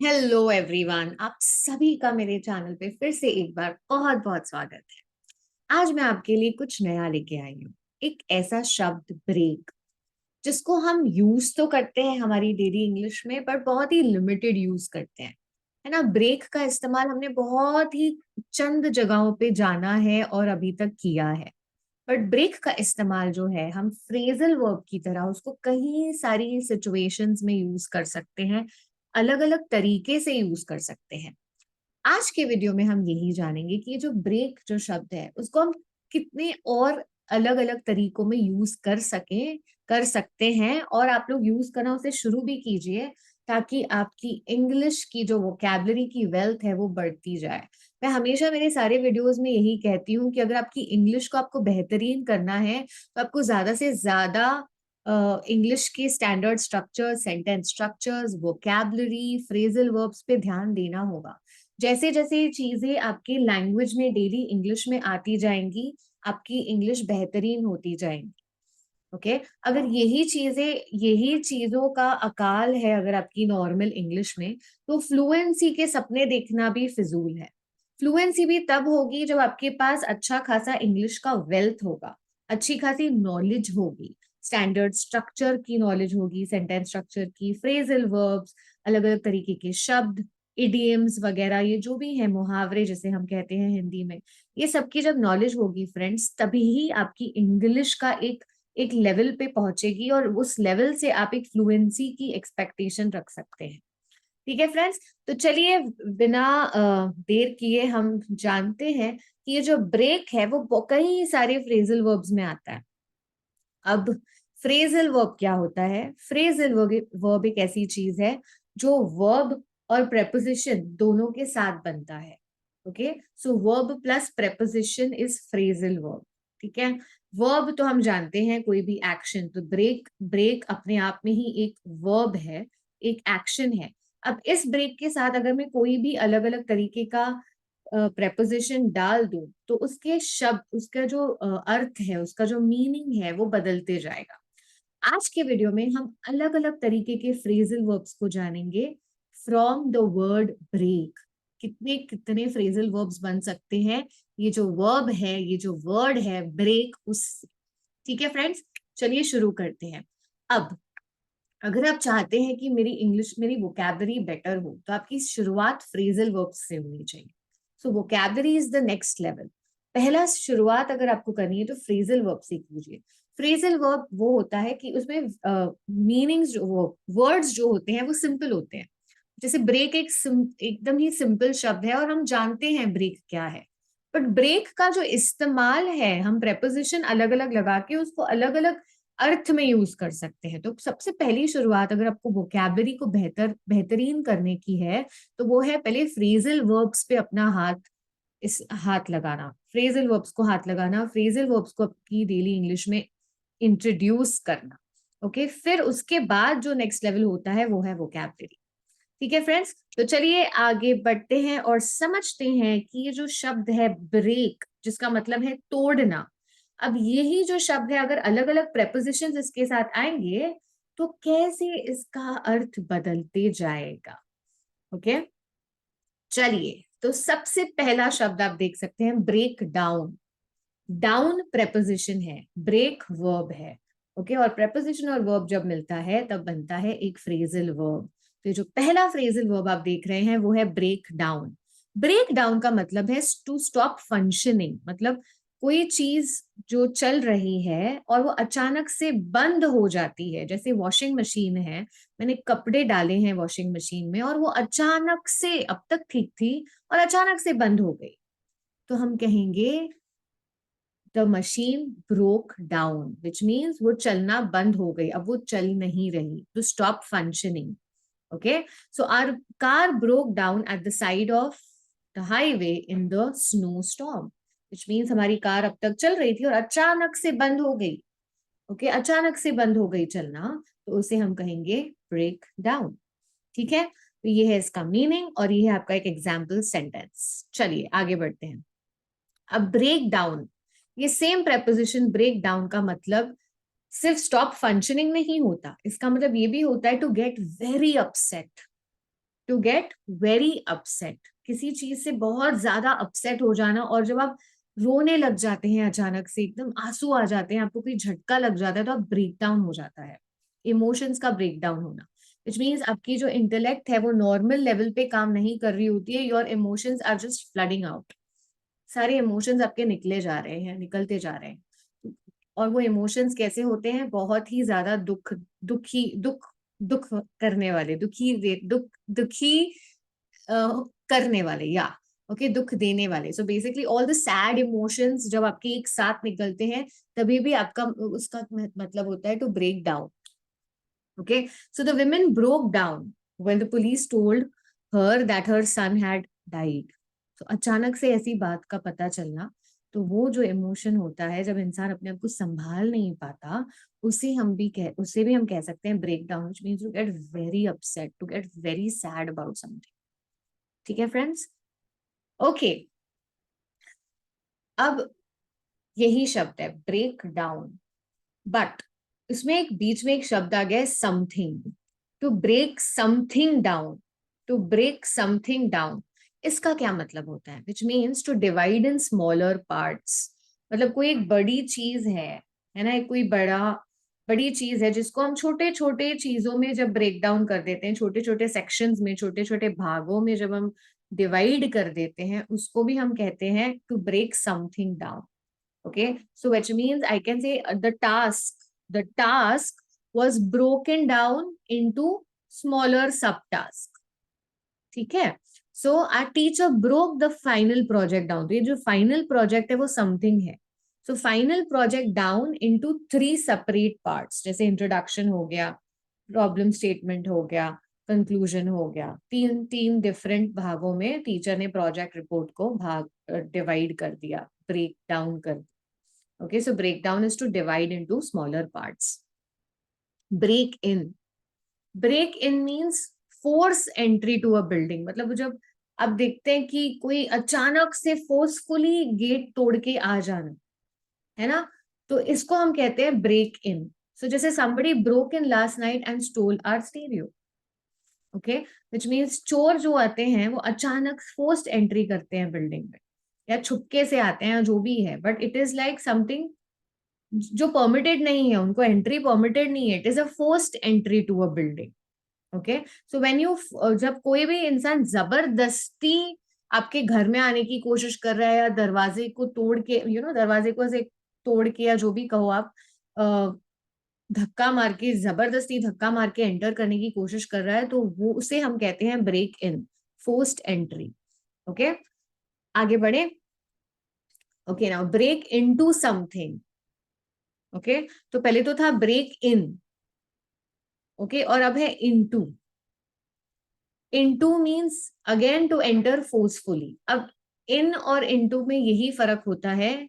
Hello everyone, आप सभी का मेरे चैनल पे फिर से एक बार बहुत बहुत स्वागत है। आज मैं आपके लिए कुछ नया लेके आई हूँ। एक ऐसा शब्द ब्रेक, जिसको हम यूज तो करते हैं हमारी डेली इंग्लिश में, पर बहुत ही लिमिटेड यूज करते हैं, है ना। ब्रेक का इस्तेमाल हमने बहुत ही चंद जगहों पे जाना है और अभी तक किया है। बट ब्रेक का इस्तेमाल जो है, हम फ्रेजल वर्ब की तरह उसको कई सारी सिचुएशंस में यूज कर सकते हैं, अलग अलग तरीके से यूज कर सकते हैं। आज के वीडियो में हम यही जानेंगे कि ये जो ब्रेक जो शब्द है उसको हम कितने और अलग अलग तरीकों में यूज कर सकते हैं, और आप लोग यूज करना उसे शुरू भी कीजिए, ताकि आपकी इंग्लिश की जो वोकैबलरी की वेल्थ है वो बढ़ती जाए। मैं हमेशा मेरे सारे वीडियोस में यही कहती हूँ कि अगर आपकी इंग्लिश को आपको बेहतरीन करना है, तो आपको ज्यादा से ज्यादा इंग्लिश के standard structures, sentence structures, vocabulary, phrasal verbs पे ध्यान देना होगा। जैसे जैसे ये चीजें आपकी लैंग्वेज में, डेली इंग्लिश में आती जाएंगी, आपकी इंग्लिश बेहतरीन होती जाएंगी। ओके, अगर यही चीजों का अकाल है अगर आपकी नॉर्मल इंग्लिश में, तो फ्लुएंसी के सपने देखना भी फिजूल है। फ्लुएंसी भी तब होगी जब आपके पास अच्छा खासा इंग्लिश का वेल्थ होगा, अच्छी खासी नॉलेज होगी, स्टैंडर्ड स्ट्रक्चर की नॉलेज होगी, सेंटेंस स्ट्रक्चर की, फ्रेजल वर्ब्स, अलग अलग तरीके के शब्द, इडियम्स वगैरह, ये जो भी है मुहावरे जिसे हम कहते हैं हिंदी में, ये सबकी जब नॉलेज होगी फ्रेंड्स, तभी ही आपकी इंग्लिश का एक एक लेवल पे पहुंचेगी, और उस लेवल से आप एक फ्लुएंसी की एक्सपेक्टेशन रख सकते हैं। ठीक है फ्रेंड्स, तो चलिए बिना देर किए हम जानते हैं कि ये जो ब्रेक है वो कई सारे फ्रेजल वर्ब्स में आता है। अब फ्रेजल वर्ब क्या होता है? फ्रेजल वर्ब एक ऐसी चीज है जो वर्ब और प्रेपोजिशन दोनों के साथ बनता है। Okay, so verb plus preposition is phrasal verb. ठीक है, वर्ब तो हम जानते हैं कोई भी एक्शन, तो ब्रेक ब्रेक अपने आप में ही एक वर्ब है, एक एक्शन है। अब इस ब्रेक के साथ अगर मैं कोई भी अलग अलग तरीके का प्रेपोजिशन डाल दूं, तो उसके शब्द, उसका जो अर्थ है, उसका जो मीनिंग है वो बदलते जाएगा। आज के वीडियो में हम अलग अलग तरीके के फ्रेजल वर्ब्स को जानेंगे फ्रॉम द वर्ड ब्रेक। कितने कितने फ्रेजल वर्ब्स बन सकते हैं ये जो वर्ब है, ये जो वर्ड है ब्रेक, उस। ठीक है फ्रेंड्स, चलिए शुरू करते हैं। अब अगर आप चाहते हैं कि मेरी इंग्लिश, मेरी वोकैबलरी बेटर हो, तो आपकी शुरुआत फ्रेजल वर्ब्स से होनी चाहिए। So vocabulary is the next level. पहला शुरुआत अगर आपको करनी है तो फ्रेजल वर्ब से कीजिए। फ्रेजल वर्ब वो होता है कि उसमें मीनिंग्स, जो वो वर्ड्स जो होते हैं वो सिंपल होते हैं। जैसे ब्रेक एकदम ही सिंपल शब्द है और हम जानते हैं ब्रेक क्या है। बट ब्रेक का जो इस्तेमाल है, हम प्रेपोजिशन अलग अलग लगा के उसको अलग अलग अर्थ में यूज कर सकते हैं। तो सबसे पहली शुरुआत अगर आपको वोकैबलरी को बेहतरीन करने की है, तो वो है पहले फ्रेजल वर्ब्स पे अपना हाथ लगाना, फ्रेजल वर्ब्स को हाथ लगाना, फ्रेजल वर्ब्स को आपकी डेली इंग्लिश में इंट्रोड्यूस करना। ओके, फिर उसके बाद जो नेक्स्ट लेवल होता है वो है वोकैबलरी। ठीक है फ्रेंड्स, तो चलिए आगे बढ़ते हैं और समझते हैं कि ये जो शब्द है ब्रेक, जिसका मतलब है तोड़ना, अब यही जो शब्द है अगर अलग अलग प्रेपोजिशंस इसके साथ आएंगे, तो कैसे इसका अर्थ बदलते जाएगा। ओके, चलिए, तो सबसे पहला शब्द आप देख सकते हैं, ब्रेक डाउन। डाउन प्रेपोजिशन है, ब्रेक वर्ब है। ओके, और प्रेपोजिशन और वर्ब जब मिलता है तब बनता है एक फ्रेजल वर्ब। तो ये जो पहला फ्रेजल वर्ब आप देख रहे हैं वो है ब्रेक डाउन। ब्रेक डाउन का मतलब है टू स्टॉप फंक्शनिंग, मतलब कोई चीज जो चल रही है और वो अचानक से बंद हो जाती है। जैसे वॉशिंग मशीन है, मैंने कपड़े डाले हैं वॉशिंग मशीन में और वो अचानक से, अब तक ठीक थी और अचानक से बंद हो गई, तो हम कहेंगे the machine broke down, which means वो चलना बंद हो गई, अब वो चल नहीं रही, to stop functioning. Okay, so our car broke down at the side of the highway in the snow storm, which means हमारी कार अब तक चल रही थी और अचानक से बंद हो गई। ओके, अचानक से बंद हो गई चलना, तो उसे हम कहेंगे ब्रेक डाउन। ठीक है, तो ये है इसका मीनिंग और ये है आपका एक एग्जाम्पल सेंटेंस। चलिए आगे बढ़ते हैं। अब ब्रेक डाउन, ये सेम प्रेपोजिशन ब्रेक डाउन का मतलब सिर्फ स्टॉप फंक्शनिंग नहीं होता, इसका मतलब ये भी होता है to get very upset. To get very upset, किसी चीज से बहुत ज्यादा अपसेट हो जाना, और जब आप रोने लग जाते हैं, अचानक से एकदम आंसू आ जाते हैं, आपको कोई झटका लग जाता है, तो आप ब्रेक डाउन हो जाता है, इमोशंस का ब्रेक डाउन होना, विच मीन्स आपकी जो इंटेलेक्ट है वो नॉर्मल लेवल पे काम नहीं कर रही होती है, your emotions are just flooding out, सारे इमोशंस आपके निकले जा रहे हैं, निकलते जा रहे हैं। और वो इमोशंस कैसे होते हैं, बहुत ही ज्यादा दुख करने वाले, दुखी करने वाले, या ओके, दुख देने वाले। So basically all the sad emotions जब आपके एक साथ निकलते हैं, तभी भी आपका उसका मतलब होता है to break down. Okay, so the women broke down when the police told her that her son had died. तो अचानक से ऐसी बात का पता चलना, तो वो जो इमोशन होता है जब इंसान अपने आप को संभाल नहीं पाता, उसे भी हम कह सकते हैं break down, which means to get very upset, to get very sad about something. ठीक है फ्रेंड्स? ओके, अब यही शब्द है ब्रेक डाउन, बट इसमें एक बीच में एक शब्द आ गया है something, to break something down, to break something down. इसका क्या मतलब होता है? Which means to divide in smaller parts. मतलब कोई एक बड़ी चीज है ना, एक कोई बड़ी चीज है जिसको हम छोटे छोटे चीजों में जब ब्रेक डाउन कर देते हैं, छोटे छोटे सेक्शंस में, छोटे छोटे भागों में जब हम डिवाइड कर देते हैं, उसको भी हम कहते हैं to break something down. Okay, so which means I can say the task was broken down into smaller subtasks. ठीक है? So our teacher broke the final project down. तो ये जो final project है वो something है। So final project down into 3 separate parts, जैसे introduction हो गया, problem statement हो गया, कंक्लूजन हो गया, तीन तीन डिफरेंट भागों में टीचर ने प्रोजेक्ट रिपोर्ट को डिवाइड कर दिया, ब्रेक डाउन कर दिया। Okay, so breakdown is to divide into smaller parts. Break in. Break in means force entry to a building. मतलब जब आप देखते हैं कि कोई अचानक से फोर्सफुली गेट तोड़ के आ जाना, है ना, तो इसको हम कहते हैं ब्रेक इन। सो जैसे somebody broke in last night and stole our stereo. Okay, which means चोर जो आते हैं वो अचानक फोर्स्ड एंट्री करते हैं बिल्डिंग में, या छुपके से आते हैं, जो भी है, but it is like something जो परमिटेड नहीं है, उनको एंट्री परमिटेड नहीं है, it is a forced entry to a building. Okay, so when you, जब कोई भी इंसान जबरदस्ती आपके घर में आने की कोशिश कर रहा है, या दरवाजे को तोड़ के, दरवाजे को ऐसे तोड़ के, या जो भी कहो आप, धक्का मार के, जबरदस्ती धक्का मार के एंटर करने की कोशिश कर रहा है, तो वो उसे हम कहते हैं break in, forced entry. Okay, आगे बढ़े। Okay, now break into something. Okay, तो पहले तो था ब्रेक इन, ओके, और अब है into. Into means again to enter forcefully. अब इन और इनटू में यही फर्क होता है,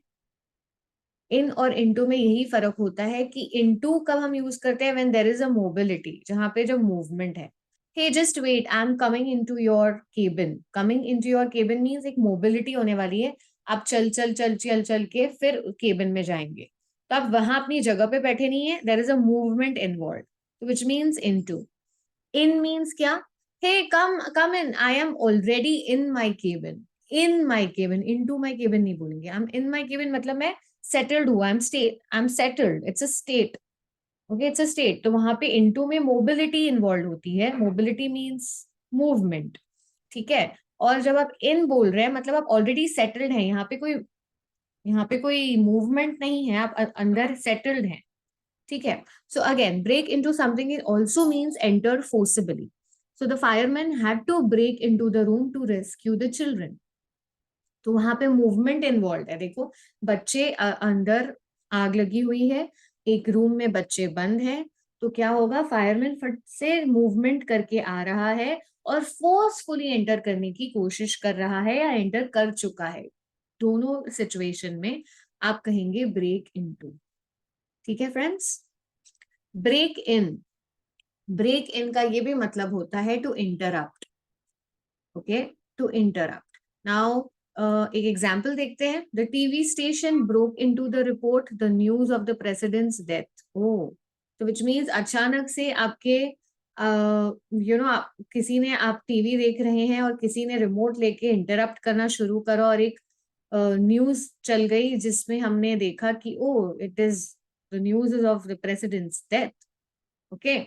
इन और इनटू में यही फर्क होता है कि इनटू कब हम यूज करते हैं, when there is a mobility, जहां पे जब मूवमेंट है। Hey just wait, I am coming into your cabin. Coming into your cabin means एक मोबिलिटी होने वाली है, आप चल चल चल चल चल के फिर केबिन में जाएंगे, तो आप वहां अपनी जगह पे बैठे नहीं है, there is a movement involve, which means into. In means क्या? Hey come come in, I am already in my cabin. In my cabin, in to my cabin नहीं बोलेंगे, I am in my cabin मतलब मैं settled हुआ, I am settled, it's a state. Okay, it's a state, तो वहां पे into में mobility involve होती है, मोबिलिटी मीन्स मूवमेंट। ठीक है, और जब आप इन बोल रहे हैं मतलब आप ऑलरेडी सेटल्ड हैं, यहाँ पे कोई मूवमेंट नहीं है, आप अंदर सेटल्ड हैं। ठीक है, so again break into something it also means enter forcibly. So the fireman had to break into the room to rescue the children. तो वहां पे मूवमेंट इन्वॉल्व है, देखो बच्चे अंदर, आग लगी हुई है, एक रूम में बच्चे बंद हैं, तो क्या होगा, फायरमैन फट से मूवमेंट करके आ रहा है और फोर्सफुली एंटर करने की कोशिश कर रहा है, या एंटर कर चुका है। दोनों सिचुएशन में आप कहेंगे ब्रेक इनटू। ठीक है friends? Break in, break in का ये भी मतलब होता है to interrupt. Okay, to interrupt. Now एक एग्जाम्पल देखते हैं। The TV station broke into the report the news of the president's death. Oh, तो विच मीन्स अचानक से आपके किसी ने, आप टीवी देख रहे हैं और किसी ने रिमोट लेके इंटरप्ट करना शुरू करा और एक न्यूज चल गई जिसमें हमने देखा कि oh it is the news is of the president's death. Okay,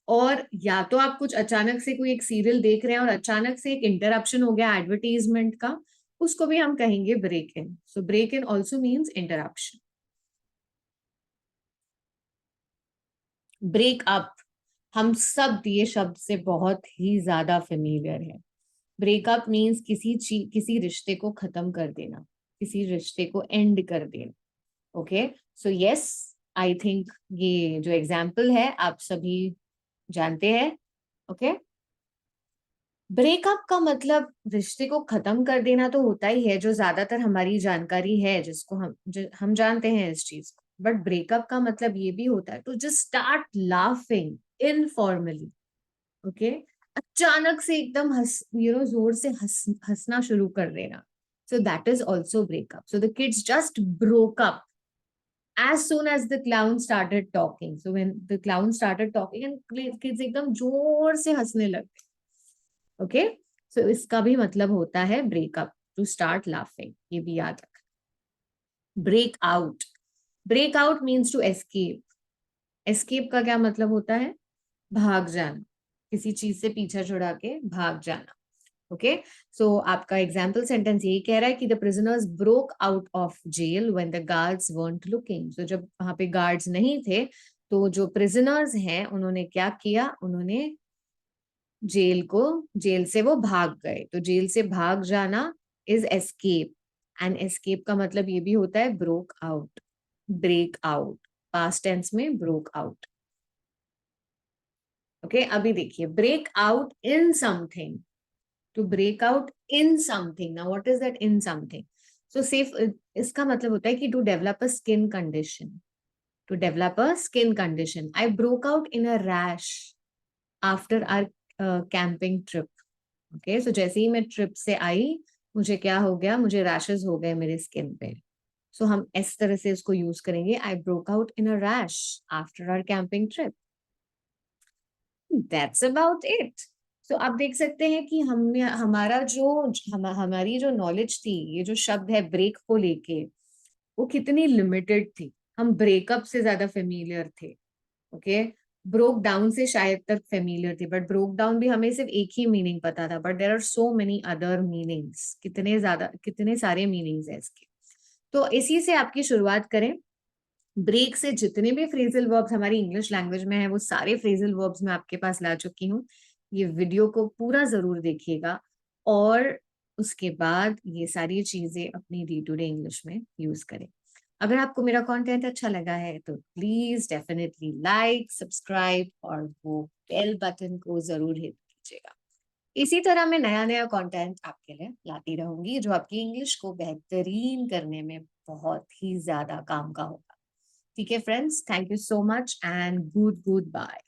और या तो आप कुछ अचानक से कोई एक सीरियल देख रहे हैं और अचानक से एक इंटरप्शन हो गया एडवर्टीजमेंट का, उसको भी हम कहेंगे break in. So break in also means interruption. Break up, हम सब ये शब्द से बहुत ही ज्यादा फेमिलियर है। ब्रेकअप मीन्स किसी रिश्ते को खत्म कर देना, किसी रिश्ते को एंड कर देना। Okay, so yes, I think ये जो एग्जाम्पल है आप सभी जानते हैं। ओके, ब्रेकअप का मतलब रिश्ते को खत्म कर देना तो होता ही है, जो ज्यादातर हमारी जानकारी है, जिसको हम जानते हैं इस चीज को। बट ब्रेकअप का मतलब ये भी होता है to just start laughing informally. Okay, अचानक से एकदम जोर से हंसना शुरू कर देना। So that is also breakup. So the kids just broke up as soon as the clown started talking. So when the clown started talking and kids एकदम जोर से हंसने लगे। ओके, सो इसका भी मतलब होता है ब्रेकअप, टू स्टार्ट लाफिंग, ये भी याद रखना। Break out, break out means to escape. Escape का क्या मतलब होता है? भाग जाना, किसी चीज से पीछा छुड़ा के भाग जाना। ओके, सो आपका एग्जाम्पल सेंटेंस यही कह रहा है कि the prisoners broke out of jail when the guards weren't looking. So जब वहां पे गार्ड्स नहीं थे तो जो प्रिजनर्स हैं उन्होंने क्या किया, उन्होंने जेल से वो भाग गए। तो जेल से भाग जाना इज एस्केप, एंड एस्केप का मतलब ये भी होता है broke out, break out, past tense में ब्रोक आउट। ओके, अभी देखिए break out in something, to break out in something. Now what is that in something? So safe, इसका मतलब होता है कि टू develop a skin condition, to develop a skin condition. I broke out in a rash after our camping trip. Okay, so जैसे ही मैं trip से आई, मुझे क्या हो गया, मुझे रैशेस हो गए मेरे स्किन पे। सो हम इस तरह से इसको यूज करेंगे, I broke out in a rash after our camping trip. That's about it. So आप देख सकते हैं कि हमने हमारा जो हमारी जो नॉलेज थी, ये जो शब्द है ब्रेक को लेके, वो कितनी लिमिटेड थी। हम ब्रेकअप से ज्यादा फेमिलियर थे। ओके, ब्रोक डाउन से शायद तक फेमिलियर थे, बट ब्रोक डाउन भी हमें सिर्फ एक ही मीनिंग पता था, but there are so many other meanings, कितने सारे मीनिंग्स है इसके। तो इसी से आपकी शुरुआत करें। ब्रेक से जितने भी फ्रेजल वर्ब्स हमारी इंग्लिश लैंग्वेज में है, वो सारे फ्रेजल वर्ब्स मैं आपके पास ला चुकी हूँ। ये वीडियो को पूरा जरूर देखिएगा और उसके बाद ये सारी चीजें अपनी डे टू डे इंग्लिश में यूज करें। अगर आपको मेरा कंटेंट अच्छा लगा है तो प्लीज डेफिनेटली लाइक, सब्सक्राइब और वो बेल बटन को जरूर हिट कीजिएगा। इसी तरह मैं नया नया कंटेंट आपके लिए लाती रहूंगी जो आपकी इंग्लिश को बेहतरीन करने में बहुत ही ज्यादा काम का होगा। ठीक है friends, thank you so much and good bye.